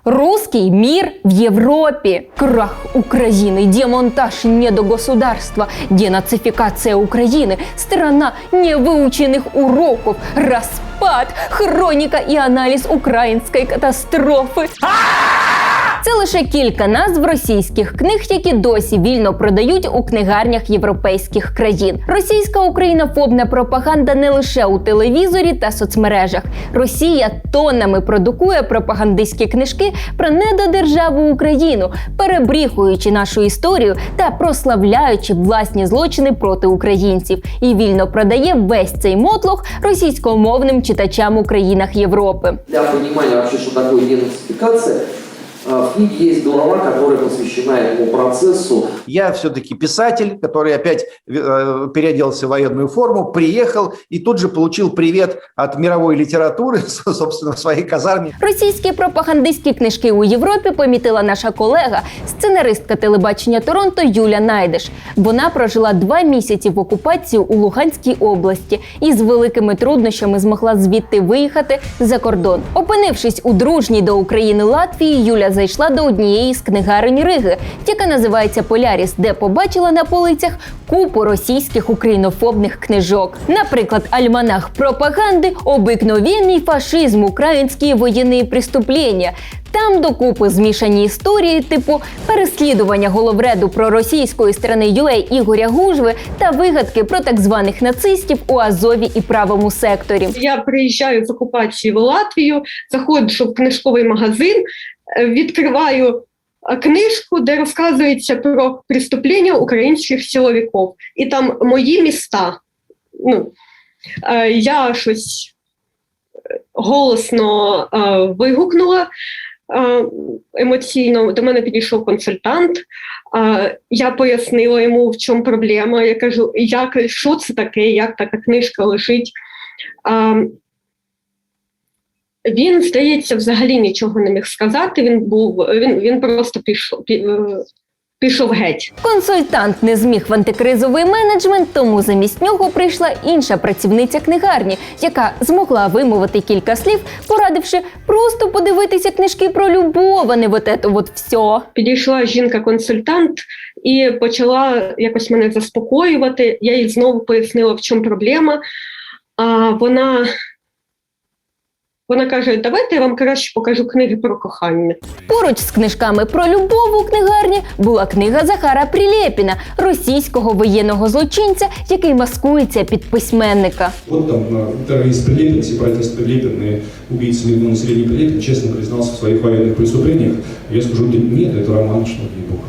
Русский мир в Европе. Крах Украины, демонтаж недогосударства, денацификация Украины, страна невыученных уроков, распад, хроника и аналіз української катастрофи. Це лише кілька назв російських книг, які досі вільно продають у книгарнях європейських країн. Російська українофобна пропаганда не лише у телевізорі та соцмережах. Росія тоннами продукує пропагандистські книжки про недодержаву Україну, перебріхуючи нашу історію та прославляючи власні злочини проти українців. І вільно продає весь цей мотлох російськомовним читачам у країнах Європи. Для понимания вообще, что такое денацификация, в книге есть глава, которая посвящена этому процессу. Я все-таки писатель, который опять переоделся в военную форму, приехал и тут же получил привет от мировой литературы, собственно, в своей казарме. Російські пропагандистські книжки у Європі помітила наша колега, сценаристка телебачення Торонто Юля Найдеш. Вона прожила 2 місяці в окупації у Луганській області і з великими труднощами змогла звідти виїхати за кордон. Опинившись у дружній до України Латвії, Юля зайшла до однієї з книгарень Риги, яка називається «Поляріс», де побачила на полицях купу російських українофобних книжок. Наприклад, альманах пропаганди «Обикновенний фашизм. Українські воєнні преступлення». Там докупи змішані історії, типу переслідування головреду проросійської сторони UA Ігоря Гужви та вигадки про так званих нацистів у Азові і правому секторі. Я приїжджаю з окупації в Латвію, заходжу в книжковий магазин, відкриваю книжку, де розказується про преступлення українських силовиків. І там мої міста. Я щось голосно вигукнула емоційно. До мене підійшов консультант. Я пояснила йому, в чому проблема. Я кажу, що це таке, як така книжка лежить. Він, здається, взагалі нічого не міг сказати, він просто пішов геть. Консультант не зміг в антикризовий менеджмент, тому замість нього прийшла інша працівниця книгарні, яка змогла вимовити кілька слів, порадивши просто подивитися книжки про любов, а не вот это вот все. Підійшла жінка-консультант і почала якось мене заспокоювати. Я їй знову пояснила, в чому проблема. Вона каже, давайте я вам краще покажу книги про кохання. Поруч з книжками про любов у книгарні була книга Захара Прилєпіна, російського воєнного злочинця, який маскується під письменника. Вот там террорист Прилепин, сепаратист Прилепин и убийца мирного населения Прилепин честно признался в своих военных преступлениях. Я скажу, нет, это роман, что ей-богу.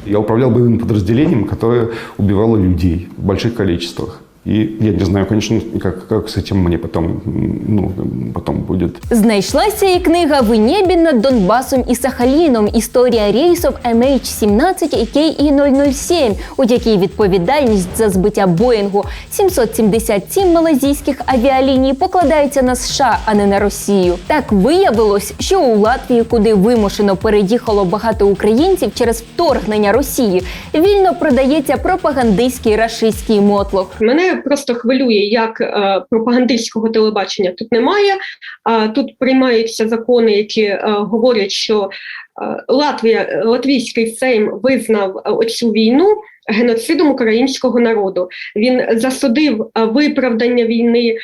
Я управлял боевым подразделением, которое убивало людей в больших количествах. И я не знаю, конечно, как с этим мне потом будет. Знайшлася і книга «В небі над Донбасом і Сахаліном. Історія рейсів MH17 і KE-007», у якій відповідальність за збиття Боїнгу 777 малайзійських авіаліній покладається на США, а не на Росію. Так виявилось, що у Латвії, куди вимушено переїхало багато українців через вторгнення Росії, вільно продається пропагандистський рашистський мотлох. Мене просто хвилює, як пропагандистського телебачення тут немає. Тут приймаються закони, які говорять, що латвійський Сейм визнав оцю війну геноцидом українського народу. Він засудив виправдання війни,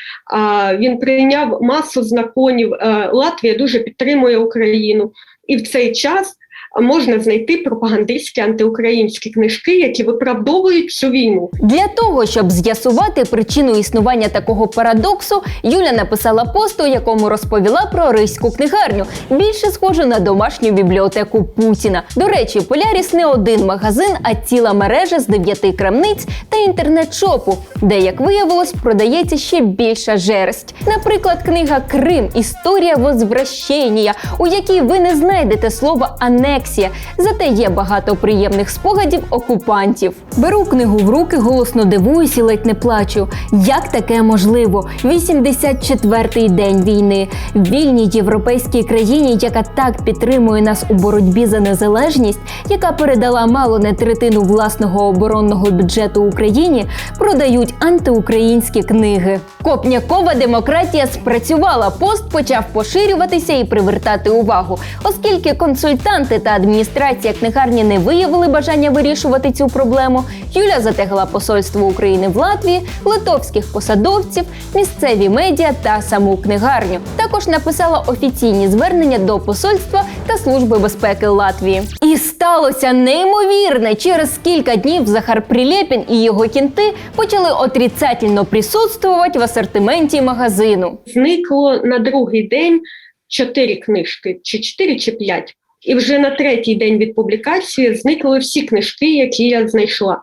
він прийняв масу законів. Латвія дуже підтримує Україну. І в цей час можна знайти пропагандистські антиукраїнські книжки, які виправдовують цю війну. Для того, щоб з'ясувати причину існування такого парадоксу, Юля написала пост, у якому розповіла про ризьку книгарню, більше схожу на домашню бібліотеку Путіна. До речі, Поляріс не один магазин, а ціла мережа з 9 крамниць та інтернет-шопу, де, як виявилось, продається ще більша жерсть. Наприклад, книга «Крим. Історія возвращення», у якій ви не знайдете слова «анексія», рефлексія, зате є багато приємних спогадів окупантів. Беру книгу в руки, голосно дивуюсь і ледь не плачу. Як таке можливо? 84-й день війни. В вільній європейській країні, яка так підтримує нас у боротьбі за незалежність, яка передала мало не третину власного оборонного бюджету Україні, продають антиукраїнські книги. Копнякова демократія спрацювала, пост почав поширюватися і привертати увагу. Оскільки консультанти та адміністрація книгарні не виявили бажання вирішувати цю проблему, Юля затегла посольство України в Латвії, литовських посадовців, місцеві медіа та саму книгарню. Також написала офіційні звернення до посольства та Служби безпеки Латвії. І сталося неймовірне! Через кілька днів Захар Прилєпін і його кінти почали отрицательно присутствувати в асортименті магазину. Зникло на другий день 4 книжки, чи 4, чи 5. І вже на третій день від публікації зникли всі книжки, які я знайшла.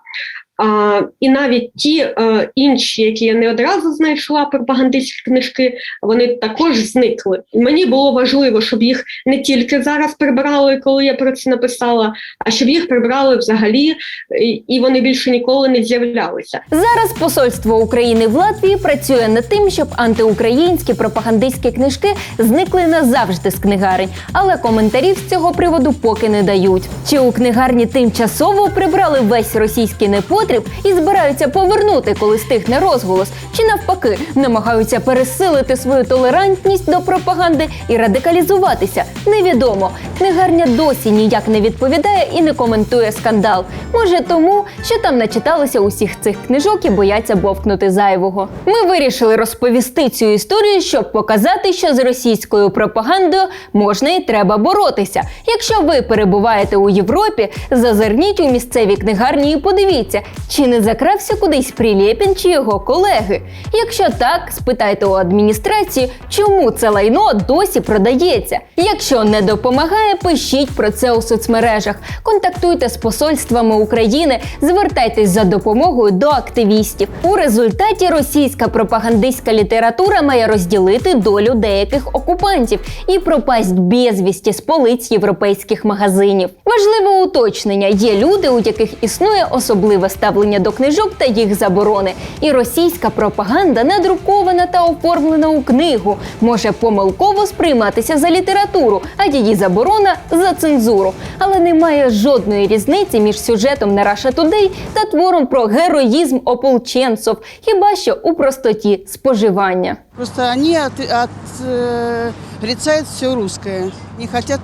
І навіть ті інші, які я не одразу знайшла, пропагандистські книжки, вони також зникли. Мені було важливо, щоб їх не тільки зараз прибрали, коли я про це написала, а щоб їх прибрали взагалі, і вони більше ніколи не з'являлися. Зараз посольство України в Латвії працює над тим, щоб антиукраїнські пропагандистські книжки зникли назавжди з книгарень, але коментарів з цього приводу поки не дають. Чи у книгарні тимчасово прибрали весь російський непотріб і збираються повернути, коли стихне розголос, чи навпаки, намагаються пересилити свою толерантність до пропаганди і радикалізуватися, невідомо. Книгарня досі ніяк не відповідає і не коментує скандал. Може тому, що там начиталися усіх цих книжок і бояться бовкнути зайвого. Ми вирішили розповісти цю історію, щоб показати, що з російською пропагандою можна і треба боротися. Якщо ви перебуваєте у Європі, зазирніть у місцеві книгарні і подивіться, чи не закрався кудись Прилєпін чи його колеги. Якщо так, спитайте у адміністрації, чому це лайно досі продається. Якщо не допомагає, пишіть про це у соцмережах, контактуйте з посольствами України, звертайтесь за допомогою до активістів. У результаті російська пропагандистська література має розділити долю деяких окупантів і пропасть безвісті з полиць європейських магазинів. Важливе уточнення: є люди, у яких існує особливе ставлення до книжок та їх заборони. І російська пропаганда, надрукована та оформлена у книгу, може помилково сприйматися за літературу, а її заборона – за цензуру. Але немає жодної різниці між сюжетом на Russia Today та твором про героїзм ополченців, хіба що у простоті споживання. Просто они отрицают все русское, не хотят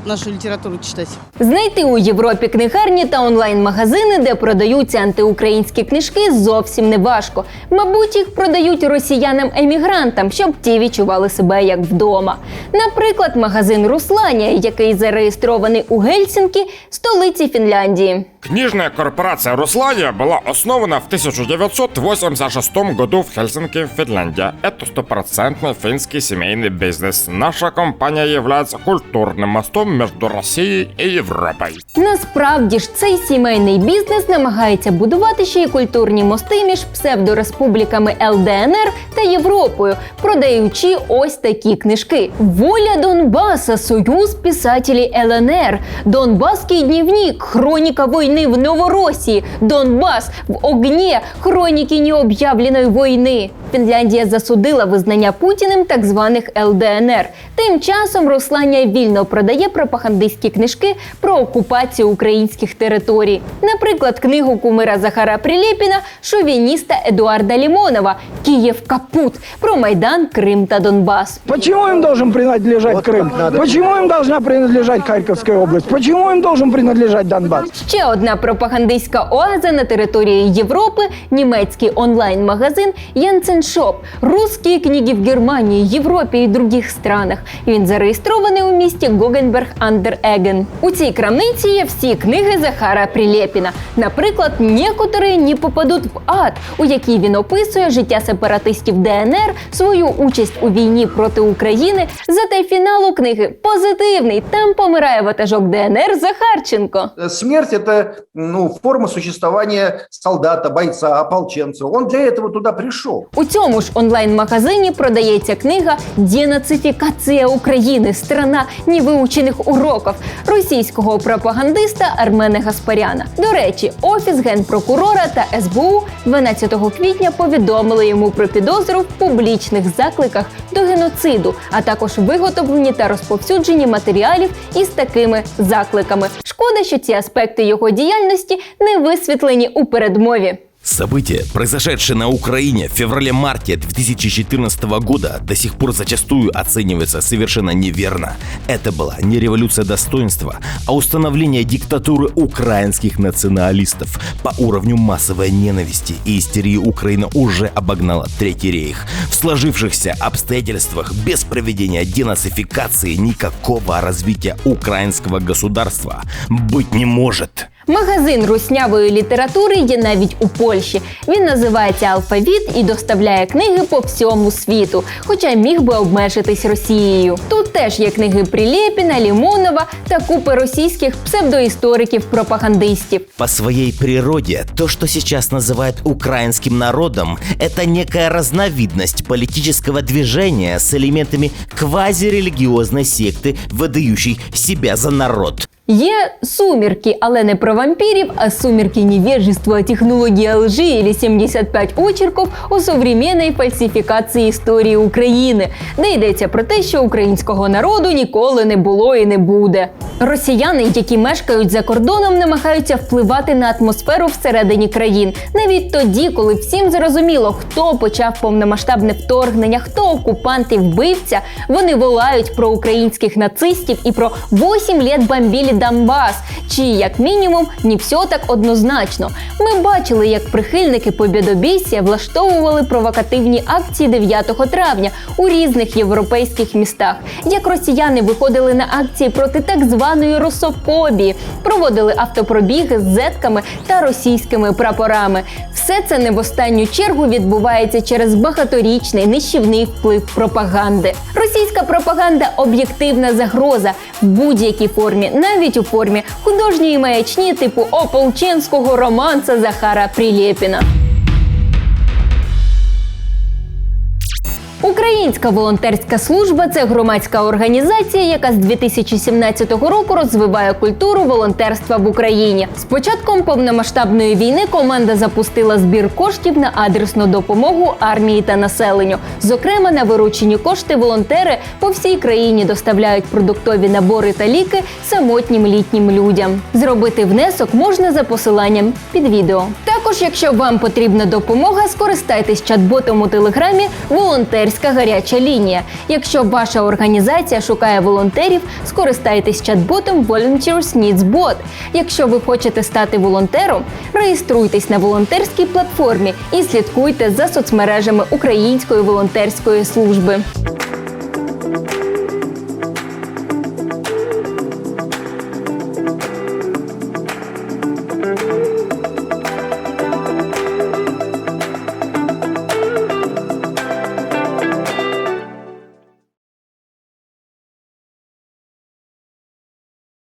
нашу літературу читати. Знайти у Європі книгарні та онлайн-магазини, де продаються антиукраїнські книжки, зовсім не важко. Мабуть, їх продають росіянам-емігрантам, щоб ті відчували себе як вдома. Наприклад, магазин «Русланія», який зареєстрований у Гельсінкі, столиці Фінляндії. Книжная корпорация «Руслания» была основана в 1986 году в Хельсинки, Финляндия. Это стопроцентный финский семейный бизнес. Наша компания является культурным мостом между Россией и Европой. Насправді ж, цей сімейний бізнес намагається будувати ще й культурні мости між псевдореспубліками ЛДНР та Європою, продаючи ось такі книжки. «Воля Донбасса», «Союз писателей ЛНР», «Донбасский дневник», «Хроника войны в Новороссии», «Донбас в огне», «Хроніки необ'явленої війни». Фінляндія засудила визнання Путіним так званих ЛДНР. Тим часом Русланія вільно продає пропагандистські книжки про окупацію українських територій. Наприклад, книгу кумира Захара Прилєпіна, шовініста Едуарда Лімонова «Київ капут» про Майдан, Крим та Донбас. Почему им должен принадлежать Крым? Почему им должна принадлежать Харьковская область? Почему им должен принадлежать Донбасс? Ще одна пропагандистська оаза на території Європи – німецький онлайн-магазин Янсен Шоп. Русські книги в Германії, Європі і других странах. Він зареєстрований у місті Гогенберг андер Еген. У цій крамниці є всі книги Захара Прилєпіна. Наприклад, «Некоторые не попадуть в ад», у якій він описує життя сепаратистів ДНР, свою участь у війні проти України. Зате фінал у книги позитивний. Там помирає ватажок ДНР Захарченко. Смерть – это форма существования солдата, бойца, ополченца. Он для этого туда пришел. У цьому ж онлайн-магазині продається книга «Денацифікація України. Страна невиучених уроків» російського пропагандиста Армена Гаспаряна. До речі, Офіс Генпрокурора та СБУ 12 квітня повідомили йому про підозру в публічних закликах до геноциду, а також виготовленні та розповсюдженні матеріалів із такими закликами. Шкода, що ці аспекти його діяльності не висвітлені у передмові. События, произошедшие на Украине в феврале-марте 2014 года, до сих пор зачастую оцениваются совершенно неверно. Это была не революция достоинства, а установление диктатуры украинских националистов. По уровню массовой ненависти и истерии Украина уже обогнала Третий рейх. В сложившихся обстоятельствах без проведения денацификации никакого развития украинского государства быть не может. Магазин руснявої літератури є навіть у Польщі. Він називається «Алфавіт» і доставляє книги по всьому світу, хоча міг би обмежитись Росією. Тут теж є книги Прилєпіна, Лімонова та купи російських псевдоісториків-пропагандистів. По своей природе, то, что сейчас называют украинским народом, это некая разновидность политического движения с элементами квазирелигиозной секты, выдающей себя за народ. Є «Сумерки», але не про вампірів, а «Сумерки невежества, технология лжи» или 75 очерков о современной фальсифікації історії України, де йдеться про те, що українського народу ніколи не було і не буде. Росіяни, які мешкають за кордоном, намагаються впливати на атмосферу всередині країн. Навіть тоді, коли всім зрозуміло, хто почав повномасштабне вторгнення, хто окупант і вбивця, вони волають про українських нацистів і про 8 лет бомбили Донбас, чи, як мінімум, не все так однозначно. Ми бачили, як прихильники побєдобєсія влаштовували провокативні акції 9 травня у різних європейських містах, як росіяни виходили на акції проти так званої русофобії, проводили автопробіги з зетками та російськими прапорами. Все це не в останню чергу відбувається через багаторічний нищівний вплив пропаганди. Російська пропаганда – об'єктивна загроза в будь-якій формі, навіть у формі художньої маячні типу ополченського романса Захара Прилєпіна. Українська волонтерська служба – це громадська організація, яка з 2017 року розвиває культуру волонтерства в Україні. З початком повномасштабної війни команда запустила збір коштів на адресну допомогу армії та населенню. Зокрема, на виручені кошти волонтери по всій країні доставляють продуктові набори та ліки самотнім літнім людям. Зробити внесок можна за посиланням під відео. Також, якщо вам потрібна допомога, скористайтесь чат-ботом у Телеграмі «Волонтерська гаряча лінія». Якщо ваша організація шукає волонтерів, скористайтесь чат-ботом Volunteers Needs Bot. Якщо ви хочете стати волонтером, реєструйтесь на волонтерській платформі і слідкуйте за соцмережами Української волонтерської служби.